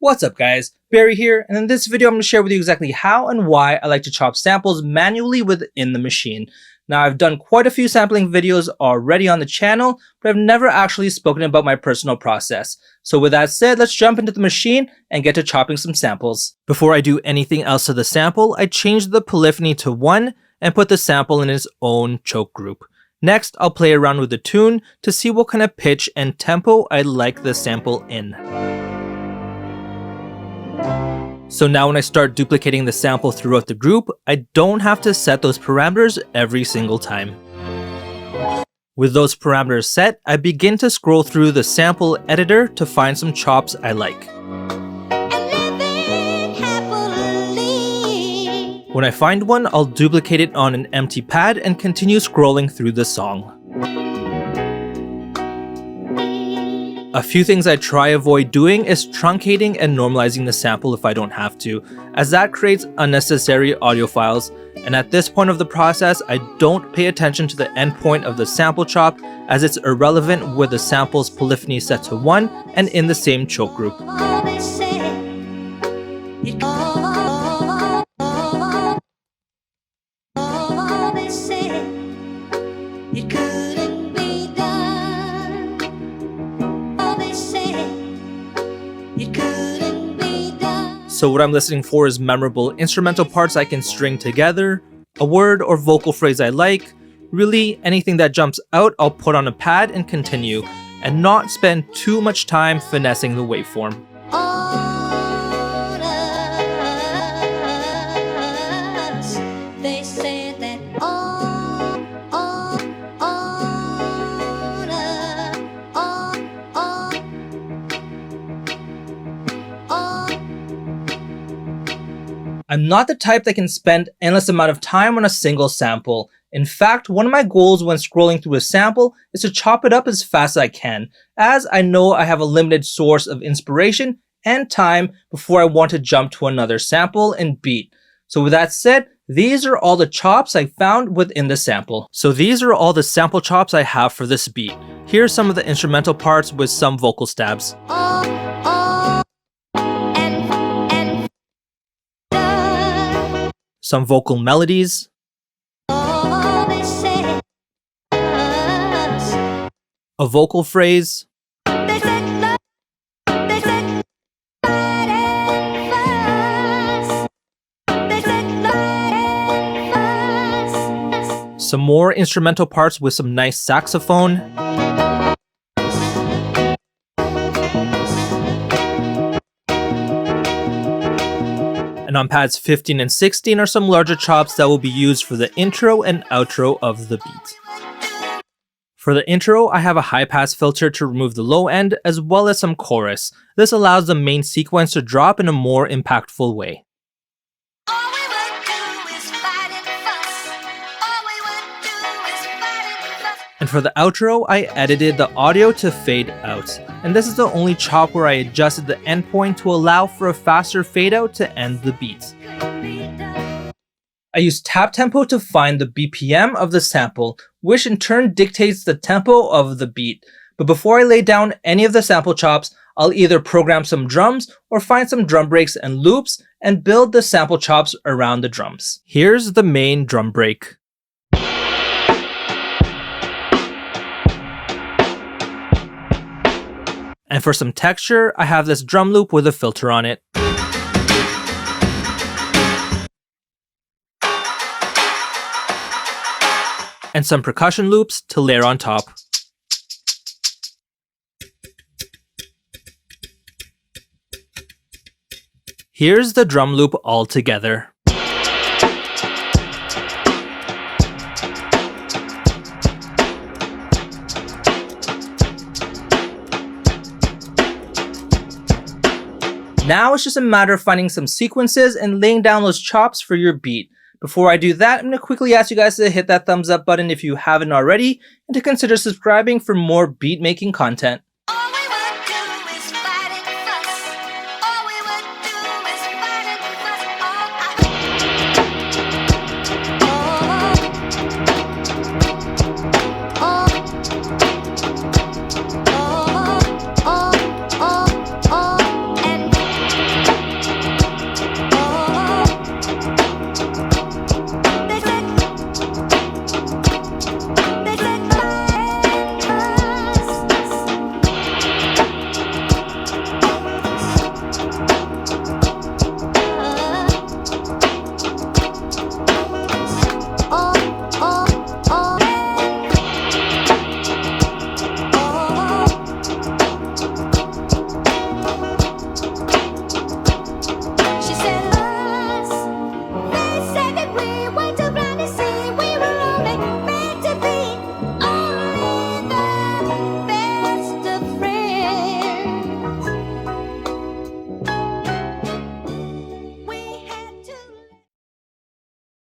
What's up guys, Barry here, and in this video I'm going to share with you exactly how and why I like to chop samples manually within the machine. Now I've done quite a few sampling videos already on the channel, but I've never actually spoken about my personal process. So with that said, let's jump into the machine and get to chopping some samples. Before I do anything else to the sample, I change the polyphony to 1 and put the sample in its own choke group. Next, I'll play around with the tune to see what kind of pitch and tempo I like the sample in. So now when I start duplicating the sample throughout the group, I don't have to set those parameters every single time. With those parameters set, I begin to scroll through the sample editor to find some chops I like. When I find one, I'll duplicate it on an empty pad and continue scrolling through the song. A few things I try avoid doing is truncating and normalizing the sample if I don't have to, as that creates unnecessary audio files, and at this point of the process, I don't pay attention to the endpoint of the sample chop as it's irrelevant with the sample's polyphony set to 1 and in the same choke group. So what I'm listening for is memorable instrumental parts I can string together, a word or vocal phrase I like, really anything that jumps out I'll put on a pad and continue, and not spend too much time finessing the waveform. I'm not the type that can spend endless amount of time on a single sample. In fact, one of my goals when scrolling through a sample is to chop it up as fast as I can, as I know I have a limited source of inspiration and time before I want to jump to another sample and beat. So with that said, these are all the chops I found within the sample. So these are all the sample chops I have for this beat. Here's some of the instrumental parts with some vocal stabs. Some vocal melodies, a vocal phrase, some more instrumental parts with some nice saxophone, and on pads 15 and 16 are some larger chops that will be used for the intro and outro of the beat. For the intro, I have a high pass filter to remove the low end as well as some chorus. This allows the main sequence to drop in a more impactful way. And for the outro, I edited the audio to fade out. And this is the only chop where I adjusted the endpoint to allow for a faster fade out to end the beat. I use tap tempo to find the BPM of the sample, which in turn dictates the tempo of the beat. But before I lay down any of the sample chops, I'll either program some drums or find some drum breaks and loops and build the sample chops around the drums. Here's the main drum break. And for some texture, I have this drum loop with a filter on it. And some percussion loops to layer on top. Here's the drum loop all together. Now it's just a matter of finding some sequences and laying down those chops for your beat. Before I do that, I'm going to quickly ask you guys to hit that thumbs up button if you haven't already, and to consider subscribing for more beat making content.